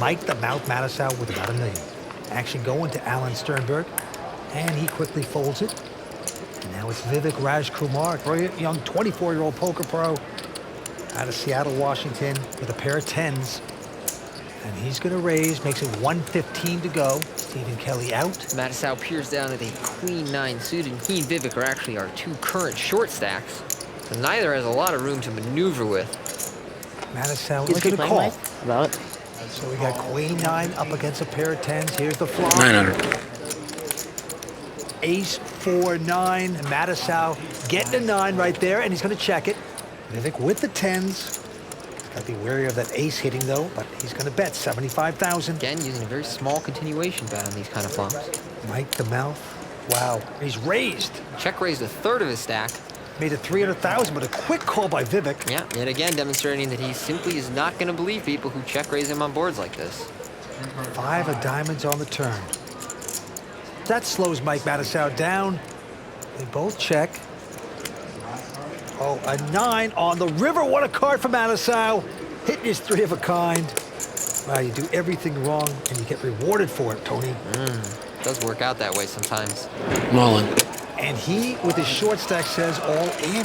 Mike the Mouth Mattisau with about $1 million. Action going to Alan Sternberg, and he quickly folds it. And now it's Vivek Rajkumar, brilliant young 24-year-old poker pro out of Seattle, Washington, with a pair of 10s. And he's going to raise, makes it 115 to go. Stephen Kelly out. Mattisau peers down at a Queen-9 suited, and he and Vivek are actually our two current short stacks. So neither has a lot of room to maneuver with. Mattisau is going to call. About. So we got Queen-9 up against a pair of 10s. Here's the flop. 900. Ace 4-9. Mattisau getting a 9 right there, and he's going to check it. Vivek with the 10s. Got to be wary of that ace hitting, though, but he's going to bet 75,000. Again, using a very small continuation bet on these kind of flops. Mike the Mouth. Wow. He's raised. Check raised a third of his stack. Made it 300,000, but a quick call by Vivek. Yeah, yet again demonstrating that he simply is not going to believe people who check raise him on boards like this. 5 of diamonds on the turn. That slows Mike Mattisau down. They both check. Oh, a 9 on the river. What a card for Mattisau. Hitting his 3 of a kind. Wow, you do everything wrong and you get rewarded for it, Tony. It does work out that way sometimes. Mullen. And he, with his short stack, says all in.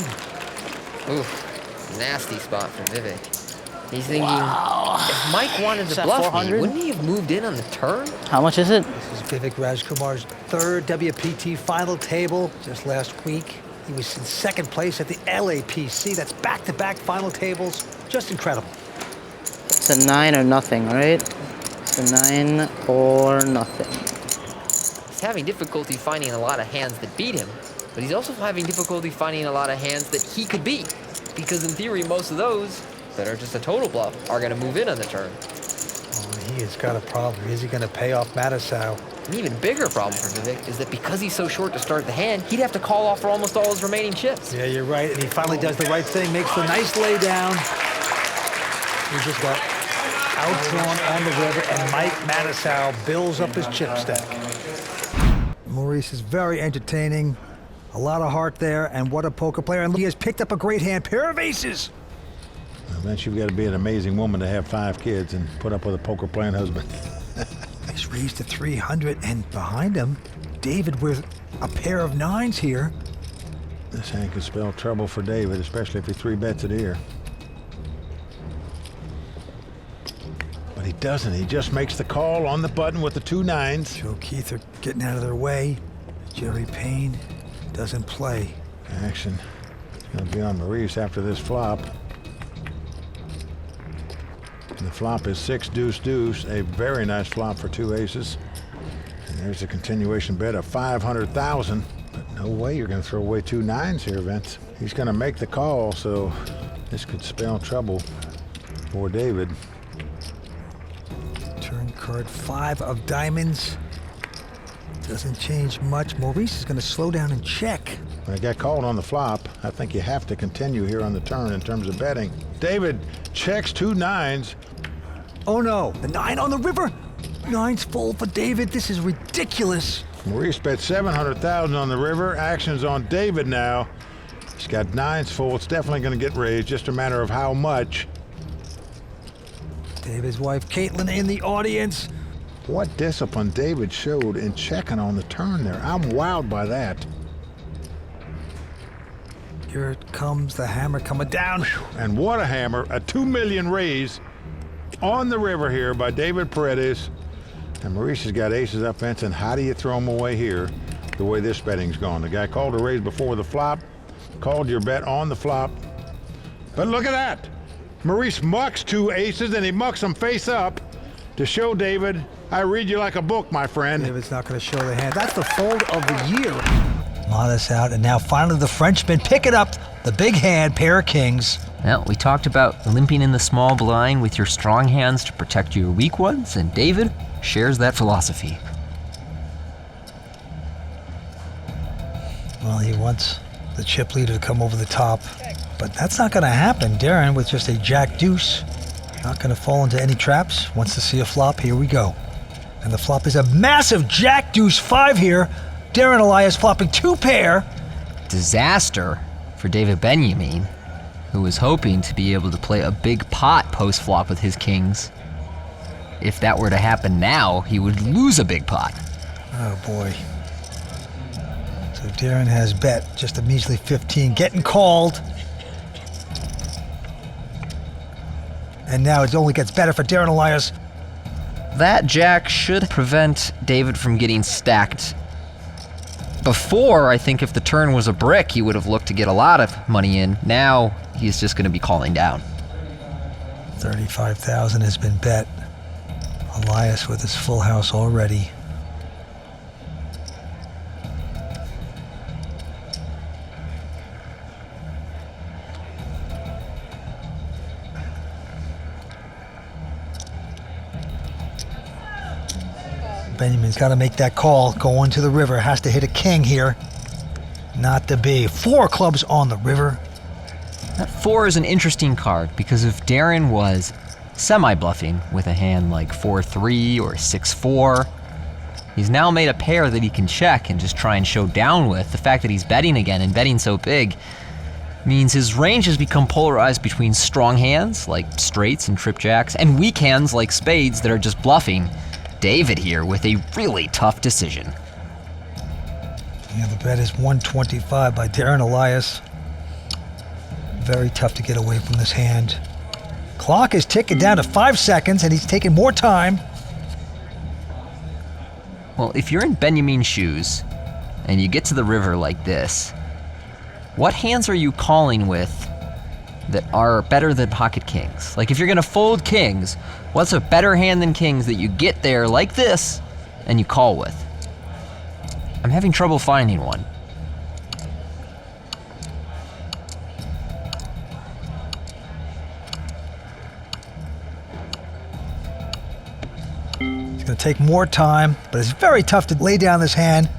Oof, nasty spot for Vivek. He's thinking, if Mike wanted to bluff me, wouldn't he have moved in on the turn? How much is it? This is Vivek Rajkumar's 3rd WPT final table just last week. He was in 2nd place at the LAPC. That's back-to-back final tables. Just incredible. It's a 9 or nothing, right? It's a 9 or nothing. He's having difficulty finding a lot of hands that beat him, but he's also having difficulty finding a lot of hands that he could beat. Because in theory, most of those that are just a total bluff are going to move in on the turn. Oh, he has got a problem. Is he going to pay off Mattisau? An even bigger problem for Vivek is that because he's so short to start the hand, he'd have to call off for almost all his remaining chips. Yeah, you're right. And he finally does the right thing, makes the nice lay down. He just got outdrawn on the river, and Mike Mattisau builds up his chip stack. Maurice is very entertaining. A lot of heart there, and what a poker player. And he has picked up a great hand, pair of aces. Well, then you've got to be an amazing woman to have 5 kids and put up with a poker playing husband. He's raised to 300, and behind him, David with a pair of 9s here. This hand could spell trouble for David, especially if he 3-bets it here. But he doesn't. He just makes the call on the button with the 2 9s. Joe Keith are getting out of their way. Jerry Payne doesn't play. Action is going to be on Maurice after this flop. And the flop is 6 deuce deuce, a very nice flop for 2 aces. And there's a continuation bet of 500,000. But no way you're going to throw away 2 9s here, Vince. He's going to make the call, so this could spell trouble for David. Turn card 5 of diamonds. Doesn't change much. Maurice is going to slow down and check. When it got called on the flop, I think you have to continue here on the turn in terms of betting. David checks 2 9s. Oh no, the 9 on the river. 9's full for David. This is ridiculous. Maurice bet 700,000 on the river. Action's on David now. He's got 9s full. It's definitely going to get raised, just a matter of how much. David's wife, Caitlin, in the audience. What discipline David showed in checking on the turn there. I'm wowed by that. Here it comes, the hammer coming down. And what a hammer. A 2 million raise on the river here by David Paredes. And Maurice has got aces up, Vince, and how do you throw them away here the way this betting's gone? The guy called a raise before the flop, called your bet on the flop. But look at that. Maurice mucks 2 aces, and he mucks them face up to show David, I read you like a book, my friend. David's not going to show the hand. That's the fold of the year. Modest out, and now finally the Frenchman picking up the big hand, pair of kings. Well, we talked about limping in the small blind with your strong hands to protect your weak ones, and David shares that philosophy. Well, he wants the chip leader to come over the top, but that's not going to happen. Darren, with just a jack deuce, not going to fall into any traps. Wants to see a flop. Here we go. And the flop is a massive jack deuce 5 here. Darren Elias flopping 2 pair. Disaster for David Benjamin, who was hoping to be able to play a big pot post-flop with his kings. if that were to happen now, he would lose a big pot. Oh boy. So Darren has bet just a measly 15, getting called. And now it only gets better for Darren Elias. That jack should prevent David from getting stacked. Before, I think if the turn was a brick, he would have looked to get a lot of money in. Now, he's just going to be calling down. 35,000 has been bet. Elias with his full house already. Benjamin's got to make that call. Going to the river. Has to hit a king here. Not to be. 4 clubs on the river. That 4 is an interesting card because if Darren was semi-bluffing with a hand like 4-3 or 6-4, he's now made a pair that he can check and just try and show down with. The fact that he's betting again and betting so big means his range has become polarized between strong hands like straights and trip jacks and weak hands like spades that are just bluffing. David here with a really tough decision. Yeah, the bet is 125 by Darren Elias. Very tough to get away from this hand. Clock is ticking down to 5 seconds, and he's taking more time. Well, if you're in Benjamin's shoes and you get to the river like this, what hands are you calling with that are better than pocket kings? Like if you're gonna fold kings, what's a better hand than kings that you get there like this and you call with? I'm having trouble finding one. It's gonna take more time, but it's very tough to lay down this hand.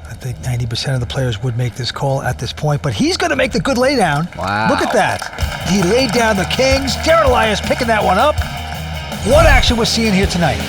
I think 90% of the players would make this call at this point, but he's going to make the good laydown. Wow. Look at that. He laid down the kings. Darren Elias picking that one up. What action we're seeing here tonight.